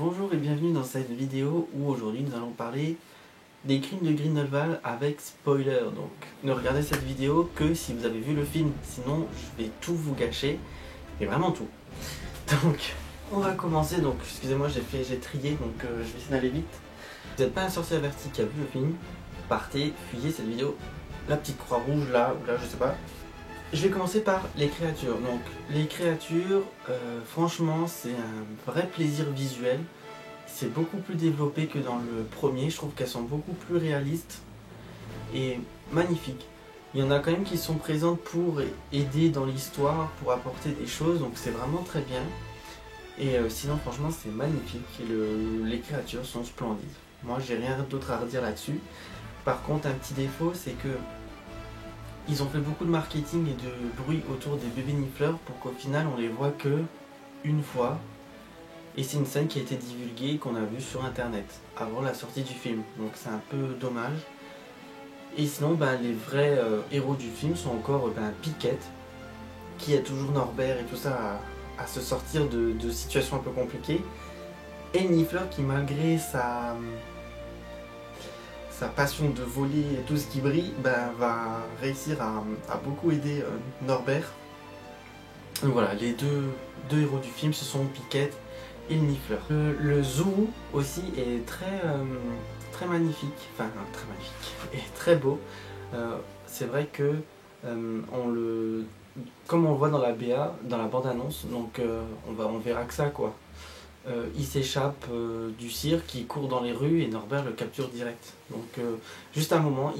Bonjour et bienvenue dans cette vidéo où aujourd'hui nous allons parler des crimes de Grindelwald avec spoiler. Donc ne regardez cette vidéo que si vous avez vu le film, sinon je vais tout vous gâcher, et vraiment tout. Donc on va commencer, donc excusez-moi j'ai trié donc je vais essayer d'aller vite. Vous n'êtes pas un sorcier averti qui a vu le film, partez, fuyez cette vidéo. La petite croix rouge là, ou là je sais pas. Je vais commencer par les créatures. Donc les créatures, franchement c'est un vrai plaisir visuel. C'est beaucoup plus développé que dans le premier. Je trouve qu'elles sont beaucoup plus réalistes et magnifiques. Il y en a quand même qui sont présentes pour aider dans l'histoire, pour apporter des choses. Donc c'est vraiment très bien. Et sinon franchement c'est magnifique. Et les créatures sont splendides. Moi j'ai rien d'autre à redire là-dessus. Par contre un petit défaut c'est que ils ont fait beaucoup de marketing et de bruit autour des bébés Niffleurs pour qu'au final on les voit que une fois. Et c'est une scène qui a été divulguée, qu'on a vue sur internet avant la sortie du film. Donc c'est un peu dommage. Et sinon les vrais héros du film sont encore Piquette, qui aide toujours Norbert et tout ça à se sortir de situations un peu compliquées. Et Niffler qui malgré sa passion de voler et tout ce qui brille, va réussir à beaucoup aider Norbert. Donc voilà, les deux héros du film, ce sont Piquette et le Niffler. Le zoo aussi est très magnifique, enfin très magnifique et très beau. C'est vrai que comme on le voit dans la BA, dans la bande-annonce, donc on verra que ça quoi. Il s'échappe du cirque, il court dans les rues et Norbert le capture direct. Donc juste un moment,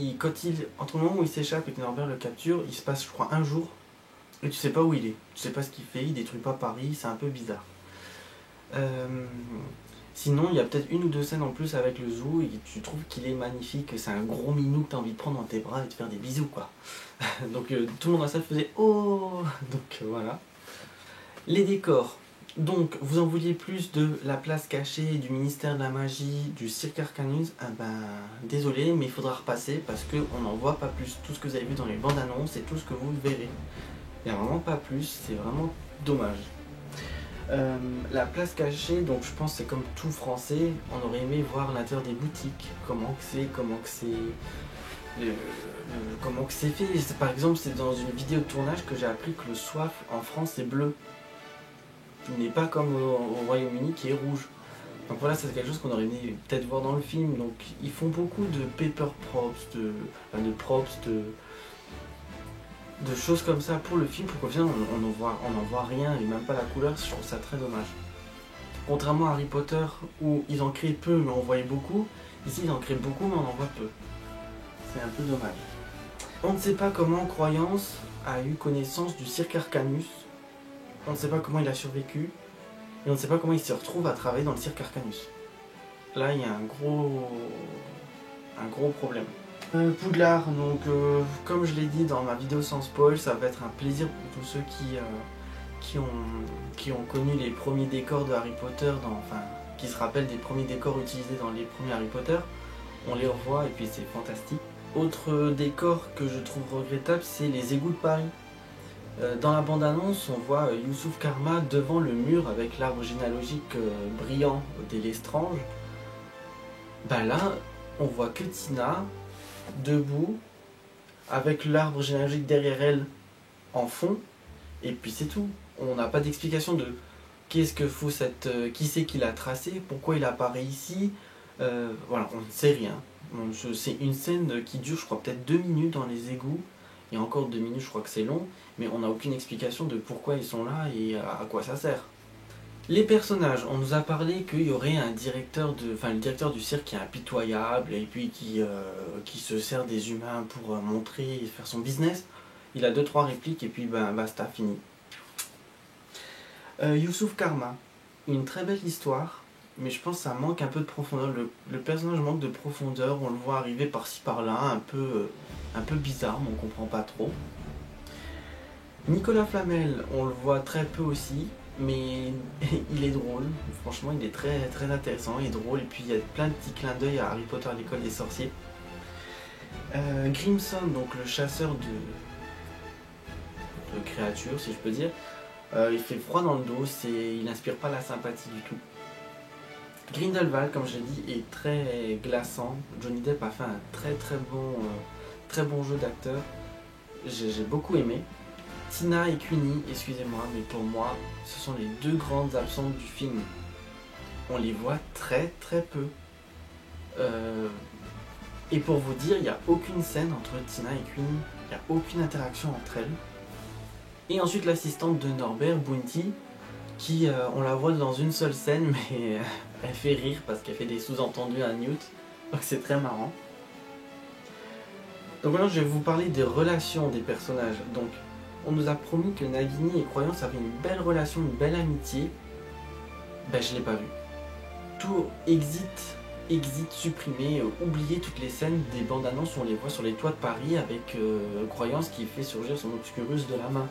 entre le moment où il s'échappe et que Norbert le capture, il se passe je crois un jour et tu sais pas où il est, tu sais pas ce qu'il fait, il détruit pas Paris, c'est un peu bizarre. Sinon il y a peut-être une ou deux scènes en plus avec le zoo et tu trouves qu'il est magnifique, c'est un gros minou que tu as envie de prendre dans tes bras et de faire des bisous quoi. Donc tout le monde dans la salle faisait oh. Donc voilà. Les décors. Donc, vous en vouliez plus de la place cachée, du ministère de la magie, du cirque Arcanus, désolé, mais il faudra repasser parce qu'on n'en voit pas plus. Tout ce que vous avez vu dans les bandes annonces et tout ce que vous verrez. Il n'y a vraiment pas plus, c'est vraiment dommage. La place cachée, donc je pense que c'est comme tout français, on aurait aimé voir l'intérieur des boutiques, comment que c'est fait. Par exemple, c'est dans une vidéo de tournage que j'ai appris que le soif en France est bleu. Il n'est pas comme au Royaume-Uni qui est rouge. Donc voilà, c'est quelque chose qu'on aurait aimé peut-être voir dans le film. Donc ils font beaucoup de paper props, de props, de choses comme ça pour le film, pour qu'au final on n'en voit rien, et même pas la couleur. Je trouve ça très dommage. Contrairement à Harry Potter où ils en créent peu mais on voyait beaucoup, ici ils en créent beaucoup mais on en voit peu. C'est un peu dommage. On ne sait pas comment Croyance a eu connaissance du cirque Arcanus. On ne sait pas comment il a survécu et on ne sait pas comment il se retrouve à travailler dans le cirque Arcanus. Là, il y a un gros problème. Poudlard, donc comme je l'ai dit dans ma vidéo sans spoil, ça va être un plaisir pour tous ceux qui ont connu les premiers décors de Harry Potter, qui se rappellent des premiers décors utilisés dans les premiers Harry Potter. On les revoit et puis c'est fantastique. Autre décor que je trouve regrettable, c'est les égouts de Paris. Dans la bande-annonce, on voit Youssouf Karma devant le mur avec l'arbre généalogique brillant des Lestrange. Là, on voit que Tina debout avec l'arbre généalogique derrière elle en fond, et puis c'est tout. On n'a pas d'explication de qu'est-ce que faut qui c'est qui l'a tracé, pourquoi il apparaît ici. Voilà, on ne sait rien. C'est une scène qui dure, je crois, peut-être 2 minutes dans les égouts. Et encore 2 minutes, je crois que c'est long, mais on n'a aucune explication de pourquoi ils sont là et à quoi ça sert. Les personnages, on nous a parlé qu'il y aurait le directeur du cirque qui est impitoyable et puis qui se sert des humains pour montrer et faire son business. Il a 2-3 répliques et puis basta, fini. Youssouf Karma, une très belle histoire, mais je pense que ça manque un peu de profondeur. Le personnage manque de profondeur, on le voit arriver par-ci par-là, un peu bizarre, mais on comprend pas trop. Nicolas Flamel, on le voit très peu aussi, mais il est drôle, franchement il est très, très intéressant, il est drôle, et puis il y a plein de petits clins d'œil à Harry Potter à l'école des sorciers. Grimson, donc le chasseur de créatures, si je peux dire, il fait froid dans le dos, il n'inspire pas la sympathie du tout. Grindelwald, comme je l'ai dit, est très glaçant. Johnny Depp a fait un très bon jeu d'acteur. J'ai beaucoup aimé. Tina et Queenie, excusez-moi, mais pour moi, ce sont les deux grandes absentes du film. On les voit très peu. Et pour vous dire, il n'y a aucune scène entre Tina et Queenie, il n'y a aucune interaction entre elles. Et ensuite l'assistante de Norbert, Bounty, qui on la voit dans une seule scène, mais elle fait rire parce qu'elle fait des sous-entendus à Newt, donc c'est très marrant. Donc maintenant je vais vous parler des relations des personnages. Donc on nous a promis que Nagini et Croyance avaient une belle relation, une belle amitié. Ben je l'ai pas vu. Tout exit supprimé, oublier toutes les scènes des bandes annonces où on les voit sur les toits de Paris avec Croyance qui fait surgir son obscurus de la main.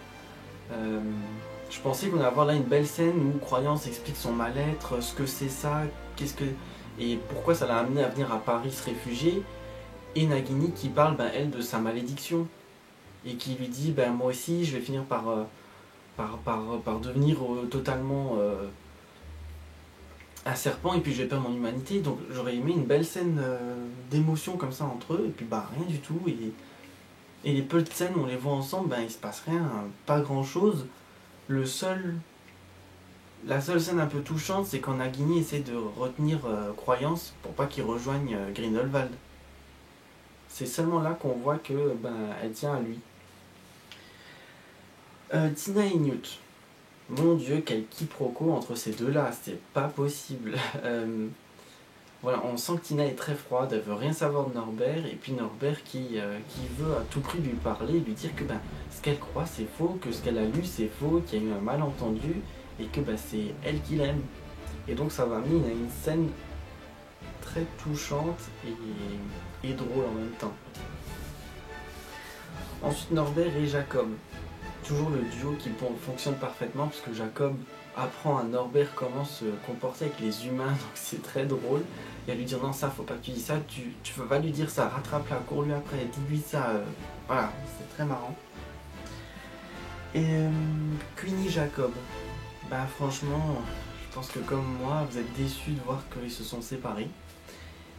Je pensais qu'on allait avoir là une belle scène où Croyance explique son mal-être, ce que c'est ça, et pourquoi ça l'a amené à venir à Paris se réfugier, et Nagini qui parle elle de sa malédiction et qui lui dit moi aussi je vais finir par devenir totalement un serpent et puis je vais perdre mon humanité. Donc j'aurais aimé une belle scène d'émotion comme ça entre eux, et puis rien du tout, et les peu de scènes où on les voit ensemble, il se passe rien, pas grand chose. La seule scène un peu touchante, c'est quand Nagini essaie de retenir Croyance pour pas qu'il rejoigne Grindelwald. C'est seulement là qu'on voit que elle tient à lui. Tina et Newt. Mon Dieu, quel quiproquo entre ces deux-là, c'est pas possible. Voilà, on sent que Tina est très froide, elle veut rien savoir de Norbert, et puis Norbert qui veut à tout prix lui parler, lui dire que ce qu'elle croit c'est faux, que ce qu'elle a lu c'est faux, qu'il y a eu un malentendu, et que c'est elle qui l'aime. Et donc ça va amener à une scène très touchante et drôle en même temps. Ensuite Norbert et Jacob. Toujours le duo qui fonctionne parfaitement, parce que Jacob apprend à Norbert comment se comporter avec les humains, donc c'est très drôle. Et à lui dire non, ça faut pas que tu dis ça, tu veux pas lui dire ça, rattrape-la, cours-lui après, dis-lui ça, voilà, c'est très marrant. Et Queenie Jacob, franchement, je pense que comme moi, vous êtes déçus de voir qu'ils se sont séparés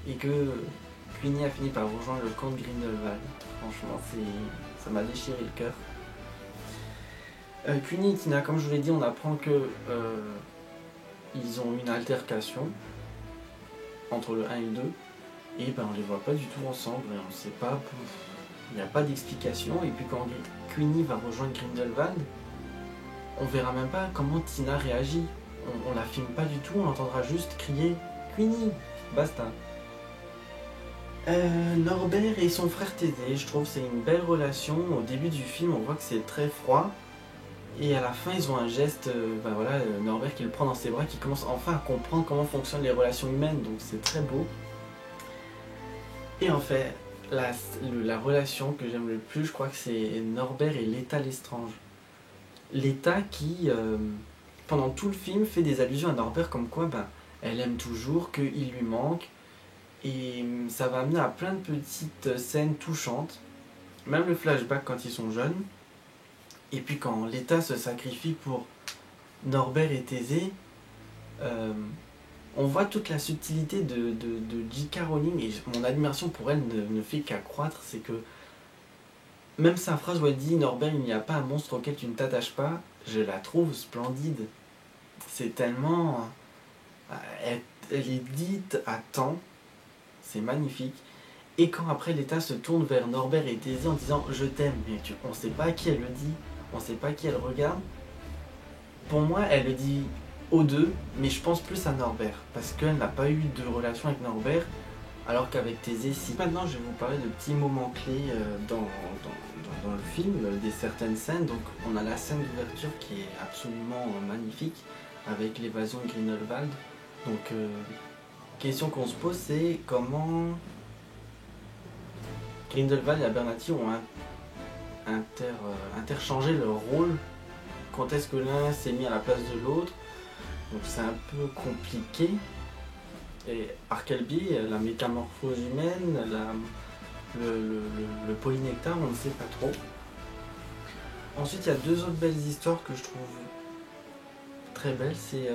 et que Queenie a fini par rejoindre le camp de Grindelwald. Franchement, ça m'a déchiré le cœur. Queenie et Tina, comme je vous l'ai dit, on apprend que ils ont une altercation entre le 1 et le 2, et on les voit pas du tout ensemble, et on sait pas, il n'y a pas d'explication. Et puis quand Queenie va rejoindre Grindelwald, on verra même pas comment Tina réagit, on la filme pas du tout, on entendra juste crier Queenie, basta. Norbert et son frère Thésée, je trouve que c'est une belle relation. Au début du film on voit que c'est très froid, et à la fin ils ont un geste, Norbert qui le prend dans ses bras, qui commence enfin à comprendre comment fonctionnent les relations humaines, donc c'est très beau. Et en fait, la relation que j'aime le plus, je crois que c'est Norbert et Leta Lestrange. Leta qui, pendant tout le film, fait des allusions à Norbert comme quoi elle aime toujours, qu'il lui manque, et ça va amener à plein de petites scènes touchantes, même le flashback quand ils sont jeunes. Et puis quand Leta se sacrifie pour Norbert et Thésée, on voit toute la subtilité de J.K. Rowling, et mon admiration pour elle ne fait qu'accroître. C'est que même sa phrase où elle dit Norbert, il n'y a pas un monstre auquel tu ne t'attaches pas, je la trouve splendide. C'est tellement... Elle est dite à temps, c'est magnifique. Et quand après Leta se tourne vers Norbert et Thésée en disant je t'aime, mais on ne sait pas à qui elle le dit, on ne sait pas à qui elle regarde. Pour moi, elle le dit aux deux, mais je pense plus à Norbert, parce qu'elle n'a pas eu de relation avec Norbert, alors qu'avec Thésée, si. Maintenant, je vais vous parler de petits moments clés dans le film, des certaines scènes. Donc, on a la scène d'ouverture qui est absolument magnifique, avec l'évasion de Grindelwald. Donc, question qu'on se pose, c'est comment Grindelwald et Abernathy ont interchangé leur rôle. Quand est-ce que l'un s'est mis à la place de l'autre? Donc c'est un peu compliqué. Et Arkelby, la métamorphose humaine, le polynectar, on ne sait pas trop. Ensuite, il y a deux autres belles histoires que je trouve très belles. C'est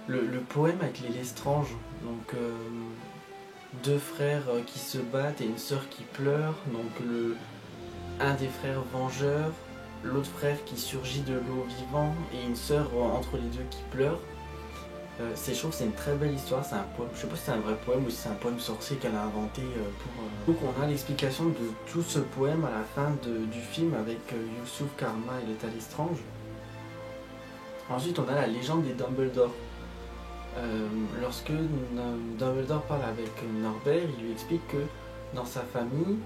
le poème avec les Lestrange, donc deux frères qui se battent et une sœur qui pleure, donc un des frères vengeurs, l'autre frère qui surgit de l'eau vivant et une sœur entre les deux qui pleure. Je trouve que c'est une très belle histoire, c'est un poème, je sais pas si c'est un vrai poème ou si c'est un poème sorcier qu'elle a inventé pour... Donc on a l'explication de tout ce poème à la fin du film avec Youssouf Karma et l'état Lestrange. Ensuite on a la légende des Dumbledore. Lorsque Dumbledore parle avec Norbert, il lui explique que dans sa famille,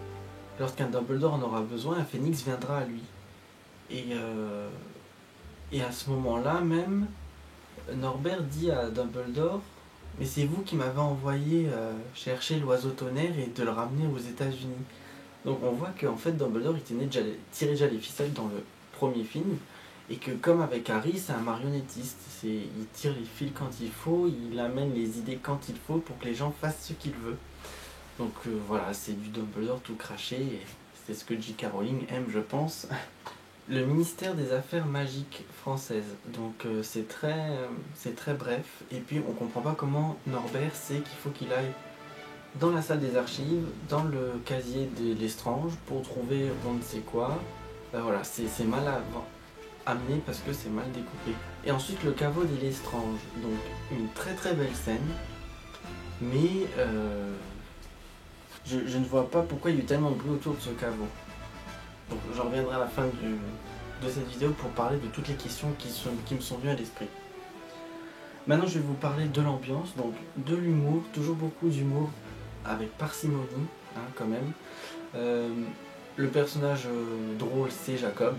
lorsqu'un Dumbledore en aura besoin, un phénix viendra à lui. Et à ce moment-là même, Norbert dit à Dumbledore « Mais c'est vous qui m'avez envoyé chercher l'oiseau tonnerre et de le ramener aux États-Unis. » Donc on voit qu'en fait Dumbledore il tirait déjà les ficelles dans le premier film, et que comme avec Harry, c'est un marionnettiste. Il tire les fils quand il faut, il amène les idées quand il faut pour que les gens fassent ce qu'il veut. Donc voilà, c'est du Dumbledore tout craché, et c'est ce que J.K. Rowling aime, je pense. Le ministère des Affaires magiques françaises, donc c'est très bref, et puis on comprend pas comment Norbert sait qu'il faut qu'il aille dans la salle des archives, dans le casier de Lestrange, pour trouver on ne sait quoi. Voilà, c'est mal amené parce que c'est mal découpé. Et ensuite le caveau des Lestrange, donc une très très belle scène, mais je ne vois pas pourquoi il y a eu tellement de bruit autour de ce caveau. Donc j'en reviendrai à la fin de cette vidéo pour parler de toutes les questions qui me sont venues à l'esprit. Maintenant je vais vous parler de l'ambiance, donc de l'humour, toujours beaucoup d'humour avec parcimonie, hein, quand même. Le personnage drôle c'est Jacob.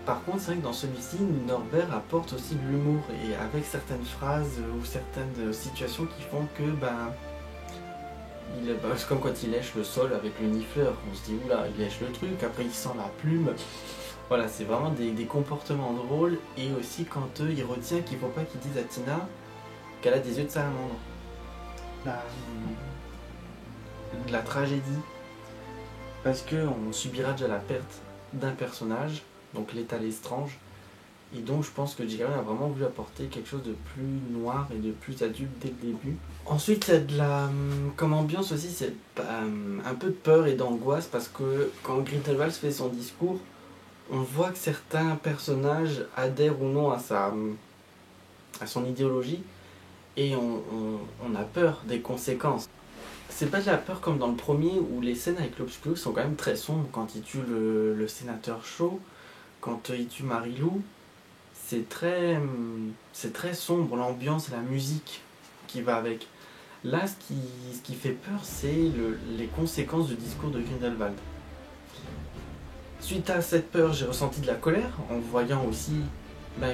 Par contre c'est vrai que dans celui-ci, Norbert apporte aussi de l'humour, et avec certaines phrases ou certaines situations qui font que c'est comme quand il lèche le sol avec le nifleur, on se dit oula, il lèche le truc, après il sent la plume. Voilà, c'est vraiment des comportements drôles, et aussi quand il retient qu'il ne faut pas qu'il dise à Tina qu'elle a des yeux de salamandre. La tragédie, parce qu'on subira déjà la perte d'un personnage, donc l'état Lestrange, et donc je pense que J.K. Rowling a vraiment voulu apporter quelque chose de plus noir et de plus adulte dès le début. Ensuite, il y a de la... comme ambiance aussi, c'est un peu de peur et d'angoisse, parce que quand Grindelwald fait son discours, on voit que certains personnages adhèrent ou non à son idéologie, et on a peur des conséquences. C'est pas de la peur comme dans le premier, où les scènes avec l'Obscurus sont quand même très sombres, quand il tue le sénateur Shaw, quand il tue Marie-Lou. C'est très sombre, l'ambiance et la musique qui va avec. Là, ce qui fait peur, c'est les conséquences du discours de Grindelwald. Suite à cette peur, j'ai ressenti de la colère, en voyant aussi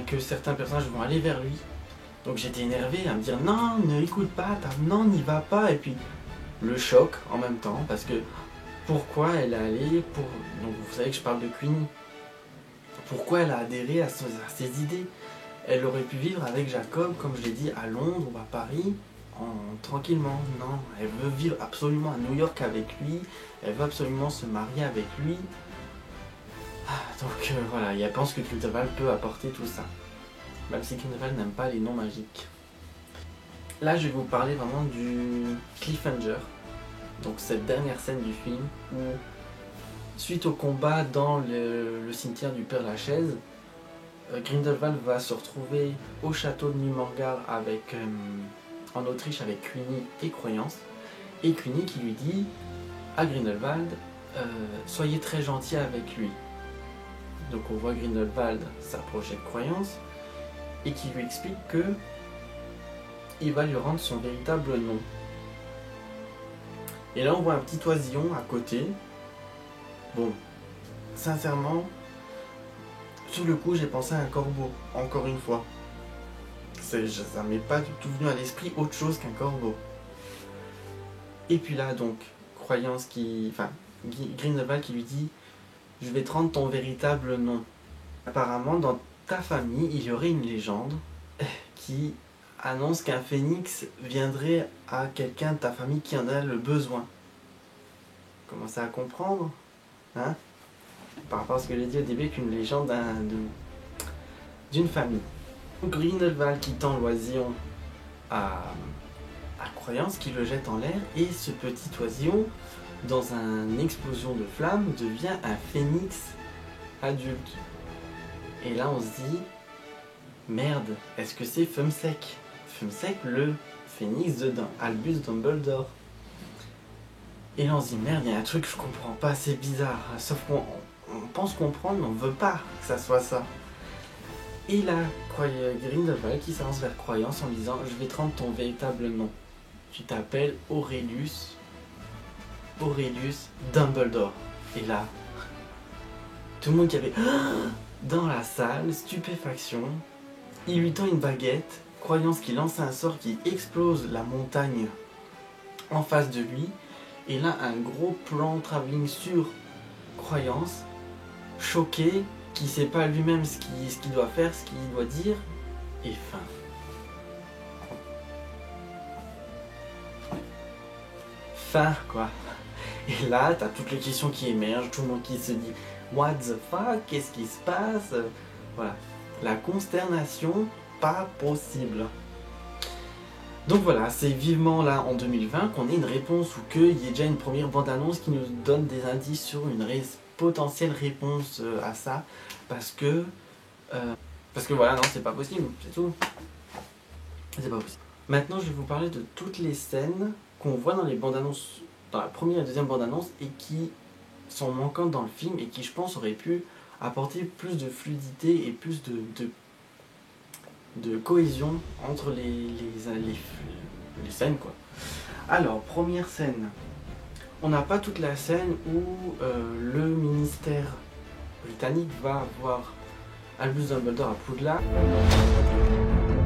que certains personnages vont aller vers lui. Donc j'étais énervé à me dire non, ne écoute pas, non, n'y va pas, et puis le choc en même temps, parce que pourquoi elle est allée pour... Donc vous savez que je parle de Queenie. Pourquoi elle a adhéré à ses idées? Elle aurait pu vivre avec Jacob, comme je l'ai dit, à Londres ou à Paris, tranquillement. Non, elle veut vivre absolument à New York avec lui, elle veut absolument se marier avec lui. Donc voilà, elle pense que Grindelwald peut apporter tout ça. Même si Grindelwald n'aime pas les noms magiques. Là, je vais vous parler vraiment du cliffhanger. Donc cette dernière scène du film où, suite au combat dans le cimetière du Père Lachaise, Grindelwald va se retrouver au château de Numorgar en Autriche avec Queenie et Croyance. Et Queenie qui lui dit à Grindelwald soyez très gentil avec lui. Donc on voit Grindelwald s'approcher de Croyance et qui lui explique que il va lui rendre son véritable nom. Et là on voit un petit oisillon à côté. Bon, sincèrement, sur le coup j'ai pensé à un corbeau, encore une fois. Ça m'est pas du tout venu à l'esprit autre chose qu'un corbeau. Et puis là donc, Grindelwald qui lui dit je vais te rendre ton véritable nom. Apparemment dans ta famille il y aurait une légende qui annonce qu'un phénix viendrait à quelqu'un de ta famille qui en a le besoin. Commencez à comprendre, hein, par rapport à ce que j'ai dit au début, qu'une légende d'une famille. Grindelwald qui tend l'oisillon à Croyance, qui le jette en l'air, et ce petit oisillon, dans une explosion de flammes, devient un phénix adulte. Et là on se dit, merde, est-ce que c'est Fumsec? Fumsec, le phénix de Albus Dumbledore. Et là on se dit, merde, il y a un truc que je comprends pas, c'est bizarre. Sauf qu'on pense comprendre, mais on veut pas que ça soit ça. Et là, Grindelwald qui s'avance vers Croyance en disant, je vais te rendre ton véritable nom. Tu t'appelles Aurelius Dumbledore. Et là, tout le monde qui avait dans la salle, stupéfaction. Il lui tend une baguette, Croyance qui lance un sort qui explose la montagne en face de lui. Et là, un gros plan travelling sur Croyance, choqué, qui sait pas lui-même ce qu'il doit faire, ce qu'il doit dire, et fin. Fin, quoi. Et là, t'as toutes les questions qui émergent, tout le monde qui se dit « What the fuck? Qu'est-ce qui se passe ?» Voilà. La consternation, pas possible. Donc voilà, c'est vivement là en 2020 qu'on ait une réponse ou qu'il y ait déjà une première bande-annonce qui nous donne des indices sur une potentielle réponse à ça. Parce que voilà, non, c'est pas possible, c'est tout. C'est pas possible. Maintenant, je vais vous parler de toutes les scènes qu'on voit dans les bandes-annonces, dans la première et deuxième bande-annonce, et qui sont manquantes dans le film et qui, je pense, auraient pu apporter plus de fluidité et plus de cohésion entre les scènes, quoi. Alors, première scène. On n'a pas toute la scène où le ministère britannique va voir Albus Dumbledore à Poudlard.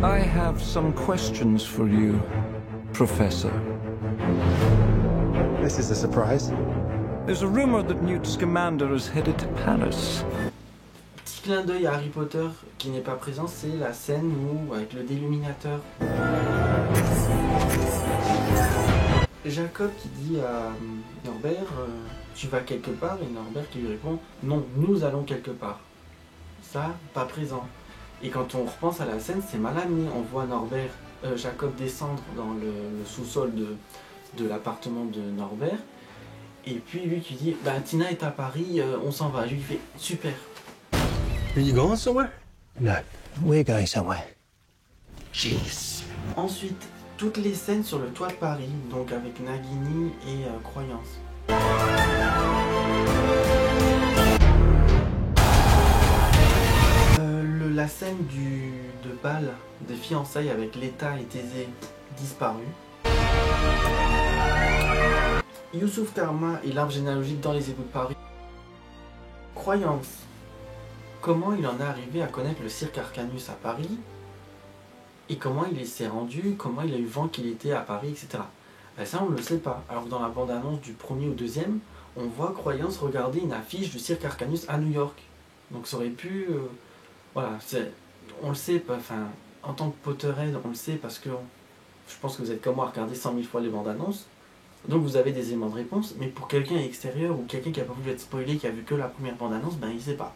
I have some questions for you, Professor. This is a surprise. There's a rumor that Newt Scamander is headed to Paris. Petit clin d'œil à Harry Potter qui n'est pas présent, c'est la scène où, avec le déluminateur, Jacob qui dit à Norbert tu vas quelque part, et Norbert qui lui répond non, nous allons quelque part. Ça, pas présent. Et quand on repense à la scène, c'est mal amené. On voit Jacob descendre dans le sous-sol de l'appartement de Norbert, et puis lui qui dit bah Tina est à Paris, on s'en va. Lui il fait super. Are you going somewhere? No, we're going somewhere. Jeez. Ensuite, toutes les scènes sur le toit de Paris, donc avec Nagini et Croyance. La scène de bal des fiançailles avec Leta et Thésée disparu. Youssouf Karma et l'arbre généalogique dans les égouts de Paris. Croyance. Comment il en est arrivé à connaître le cirque Arcanus à Paris, et comment il s'est rendu, comment il a eu vent qu'il était à Paris, etc. Ben ça on ne le sait pas. Alors que dans la bande-annonce du premier ou deuxième, on voit Croyance regarder une affiche du cirque Arcanus à New York. Donc ça aurait pu... voilà, on le sait, enfin, en tant que Potterhead, on le sait parce que je pense que vous êtes comme moi à regarder 100 000 fois les bandes annonces, donc vous avez des éléments de réponse, mais pour quelqu'un extérieur ou quelqu'un qui n'a pas voulu être spoilé, qui a vu que la première bande annonce, ben il sait pas.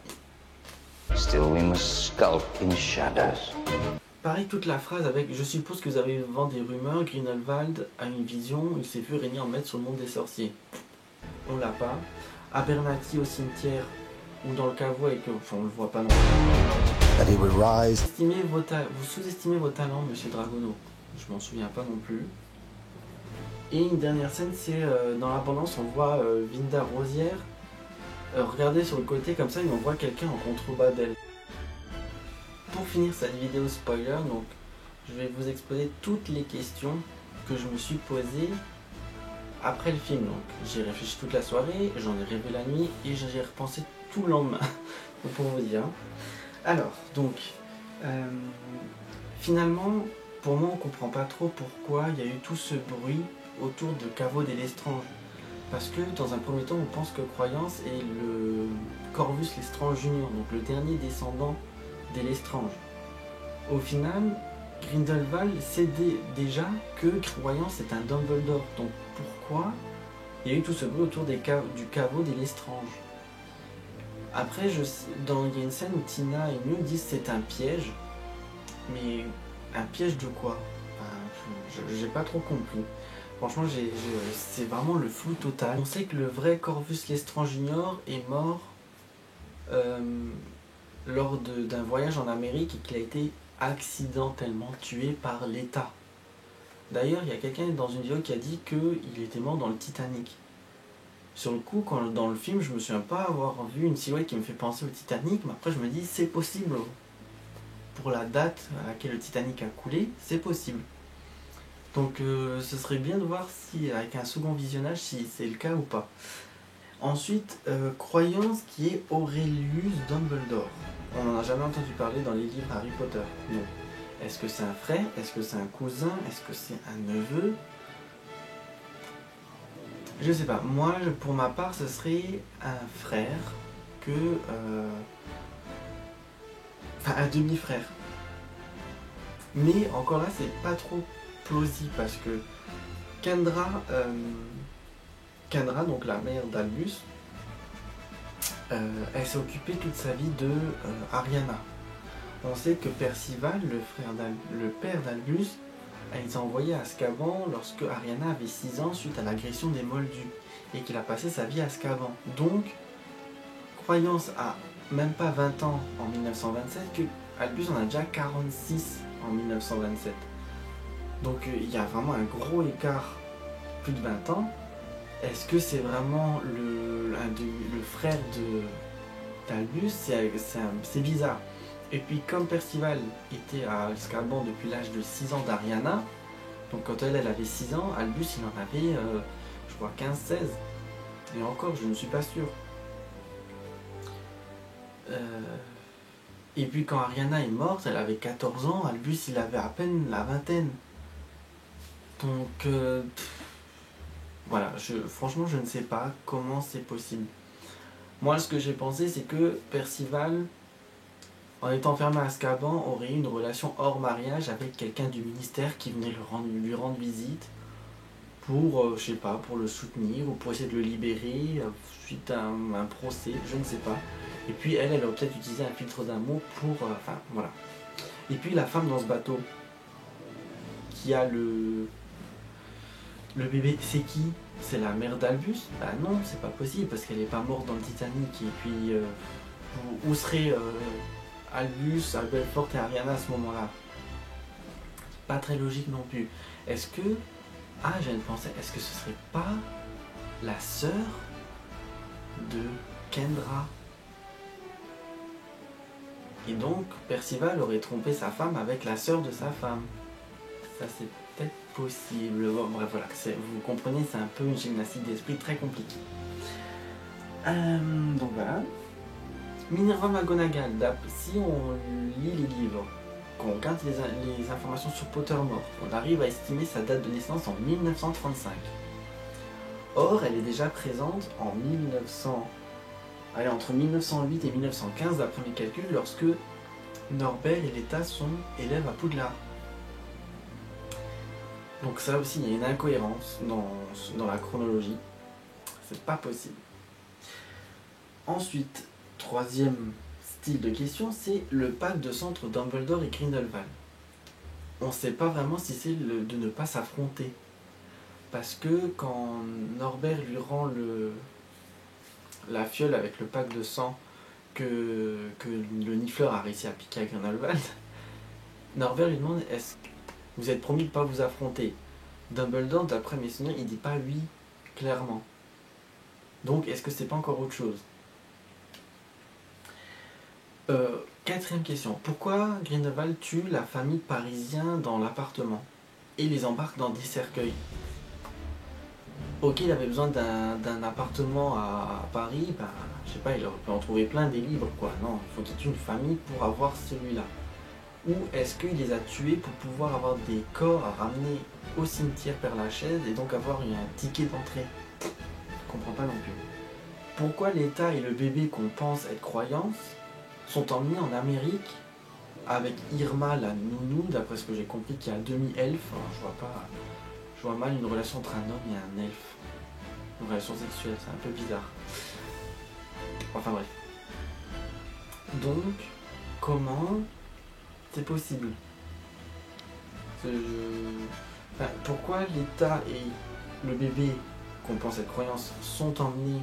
Still we must skulk in shadows. Pareil, toute la phrase avec « Je suppose que vous avez vent des rumeurs, Grindelwald a une vision, il s'est vu régner en maître sur le monde des sorciers. » On l'a pas. Abernathy au cimetière, ou dans le caveau avec... Enfin, on le voit pas non plus. That he would rise. Vous sous-estimez vos talents, monsieur Dragono. Je m'en souviens pas non plus. Et une dernière scène, c'est dans l'abondance, on voit Vinda Rosière regarder sur le côté comme ça et on voit quelqu'un en contrebas d'elle. Pour finir cette vidéo spoiler, donc, je vais vous exposer toutes les questions que je me suis posées après le film. Donc, j'ai réfléchi toute la soirée, j'en ai rêvé la nuit et j'ai repensé tout le lendemain, pour vous dire. Alors, donc, finalement, pour moi, on comprend pas trop pourquoi il y a eu tout ce bruit autour de Caveau des Lestrange. Parce que, dans un premier temps, on pense que Croyance est le Corvus Lestrange Junior, donc le dernier descendant des Lestrange. Au final, Grindelwald sait déjà que Croyance est un Dumbledore. Donc pourquoi il y a eu tout ce bruit autour du caveau des Lestrange? Après, il y a une scène où Tina et Newt disent que c'est un piège. Mais un piège de quoi? J'ai pas trop compris. Franchement, c'est vraiment le flou total. On sait que le vrai Corvus Lestrange Junior est mort lors d'un voyage en Amérique et qu'il a été accidentellement tué par l'État. D'ailleurs, il y a quelqu'un dans une vidéo qui a dit qu'il était mort dans le Titanic. Sur le coup, dans le film, je me souviens pas avoir vu une silhouette qui me fait penser au Titanic, mais après je me dis c'est possible. Pour la date à laquelle le Titanic a coulé, c'est possible. Donc ce serait bien de voir si, avec un second visionnage, si c'est le cas ou pas. Ensuite, croyance qui est Aurelius Dumbledore. On n'en a jamais entendu parler dans les livres Harry Potter. Non. Est-ce que c'est un frère? Est-ce que c'est un cousin? Est-ce que c'est un neveu? Je sais pas. Moi, pour ma part, ce serait un frère que... Enfin, un demi-frère. Mais encore là, c'est pas trop plausible parce que Kendra, donc la mère d'Albus, elle s'est occupée toute sa vie de Ariana. On sait que Percival, le père d'Albus, a été envoyé à Azkaban lorsque Ariana avait 6 ans suite à l'agression des Moldus et qu'il a passé sa vie à Azkaban. Donc, croyance à même pas 20 ans en 1927 que Albus en a déjà 46 en 1927. Donc il y a vraiment un gros écart, plus de 20 ans. Est-ce que c'est vraiment le frère d'Albus? C'est bizarre. Et puis comme Percival était à Azkaban depuis l'âge de 6 ans d'Ariana, donc quand elle avait 6 ans, Albus il en avait, je crois, 15-16. Et encore, je ne suis pas sûr. Et puis quand Ariana est morte, elle avait 14 ans, Albus il avait à peine la vingtaine. Donc voilà, franchement je ne sais pas comment c'est possible. Moi ce que j'ai pensé c'est que Percival, en étant enfermé à Azkaban, aurait eu une relation hors mariage avec quelqu'un du ministère qui venait lui rendre visite pour, je sais pas, pour le soutenir ou pour essayer de le libérer suite à un procès, je ne sais pas. Et puis elle a peut-être utilisé un filtre d'amour pour... Enfin, voilà. Et puis la femme dans ce bateau, qui a le bébé, c'est qui? C'est la mère d'Albus? Bah non, c'est pas possible, parce qu'elle est pas morte dans le Titanic. Et puis, où serait Albus, Belfort et Ariana à ce moment-là? Pas très logique non plus. Est-ce que... Ah, j'ai une pensée. Est-ce que ce serait pas la sœur de Kendra? Et donc, Percival aurait trompé sa femme avec la sœur de sa femme. Ça, c'est peut-être possible. Bon, bref, voilà. Vous comprenez, c'est un peu une gymnastique d'esprit très compliquée. Donc voilà. Minerva McGonagall, si on lit les livres, qu'on regarde les informations sur Pottermore, on arrive à estimer sa date de naissance en 1935. Or, elle est déjà présente en entre 1908 et 1915 d'après mes calculs, lorsque Norbert et Leta sont élèves à Poudlard. Donc ça aussi, il y a une incohérence dans la chronologie. C'est pas possible. Ensuite, troisième style de question, c'est le pacte de sang entre Dumbledore et Grindelwald. On ne sait pas vraiment si c'est de ne pas s'affronter. Parce que quand Norbert lui rend la fiole avec le pacte de sang que le Nifleur a réussi à piquer à Grindelwald, Norbert lui demande: est-ce que vous êtes promis de ne pas vous affronter? Dumbledore, d'après mes souvenirs, il dit pas oui clairement. Donc est-ce que c'est pas encore autre chose? Quatrième question. Pourquoi Grindelwald tue la famille parisien dans l'appartement et les embarque dans des cercueils? Ok, il avait besoin d'un appartement à Paris, ben, je sais pas, il aurait pu en trouver plein des libres, quoi. Non, il faut qu'il tue une famille pour avoir celui-là. Ou est-ce qu'il les a tués pour pouvoir avoir des corps à ramener au cimetière Père-Lachaise et donc avoir un ticket d'entrée? Je comprends pas non plus. Pourquoi l'État et le bébé qu'on pense être croyance sont emmenés en Amérique avec Irma, la nounou, d'après ce que j'ai compris, qui est un demi-elfe? Je vois mal une relation entre un homme et un elfe. Une relation sexuelle, c'est un peu bizarre. Enfin bref. Donc, comment c'est possible? Enfin, pourquoi l'État et le bébé, qu'on pense être croyance, sont emmenés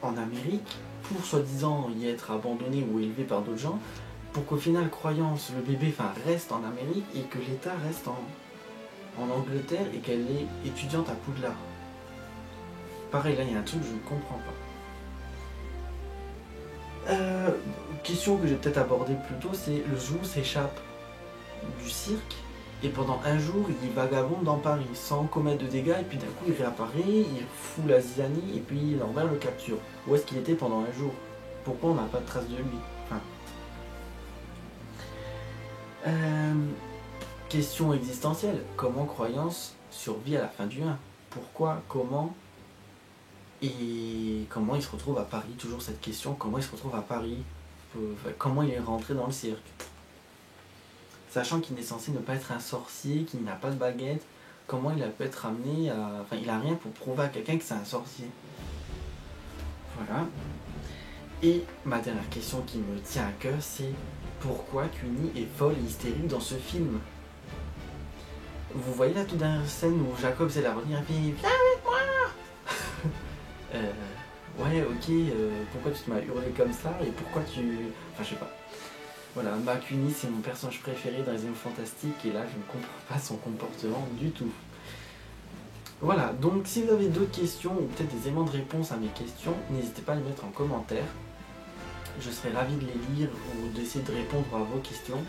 en Amérique pour soi-disant y être abandonnés ou élevés par d'autres gens, pour qu'au final, croyance, le bébé reste en Amérique et que l'État reste en Angleterre et qu'elle est étudiante à Poudlard. Pareil, là, il y a un truc que je ne comprends pas. Question que j'ai peut-être abordée plus tôt, c'est le jour s'échappe du cirque et pendant un jour, il vagabonde dans Paris sans commettre de dégâts et puis d'un coup, il réapparaît, il fout la zizanie et puis Lambert le capture. Où est-ce qu'il était pendant un jour? Pourquoi on n'a pas de trace de lui? Question existentielle. Comment croyance survit à la fin du 1? Pourquoi? Comment? Et comment il se retrouve à Paris? Toujours cette question. Comment il se retrouve à Paris? Comment il est rentré dans le cirque? Sachant qu'il est censé ne pas être un sorcier, qu'il n'a pas de baguette, comment il a pu être amené à... Enfin, il a rien pour prouver à quelqu'un que c'est un sorcier. Voilà. Et ma dernière question qui me tient à cœur, c'est pourquoi Queenie est folle et hystérique dans ce film? Vous voyez la toute dernière scène où Jacob essaie de la retenir et puis viens avec moi. Ouais, ok, pourquoi tu m'as hurlé comme ça et pourquoi tu... Enfin, je sais pas. Voilà, Queenie, c'est mon personnage préféré dans les Animaux Fantastiques et là, je ne comprends pas son comportement du tout. Voilà, donc si vous avez d'autres questions ou peut-être des éléments de réponse à mes questions, n'hésitez pas à les mettre en commentaire. Je serai ravi de les lire ou d'essayer de répondre à vos questions.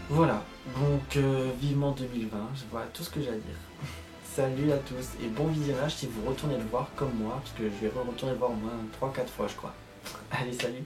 Voilà, donc vivement 2020, voilà tout ce que j'ai à dire. Salut à tous et bon visionnage si vous retournez le voir comme moi, parce que je vais retourner le voir au moins 3-4 fois je crois. Allez, salut!